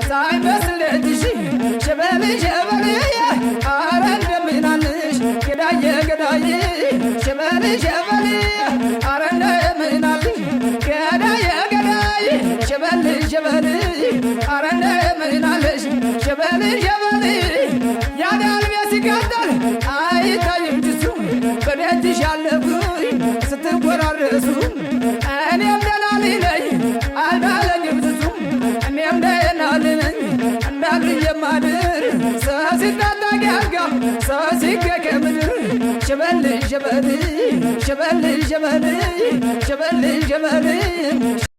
ሳይመስልሽ ሸበል ሸበል አረ እንደምናልሽ ገዳዬ ገዳዬ ሸበል ሸበል አረ እንደምናልሽ ገዳዬ ገዳዬ ሸበል ሸበል አረ እንደምናልሽ ሸበል ሸበል ያዳል ሲቃጠል አይታይም ጅሱ በቤትሽ ያለኩኝ ስትወራረሱ እኔም ደህና ነኝ አልዳለኝም ዝሱ እኔም ደህና ነኝ እንዳግር የማድር ሰው ሲታጠቅ ያልጋ ሰው ሲገቅ ምድር ሸበል ሸበል ሸበል ሸበል ሸበል ሸበል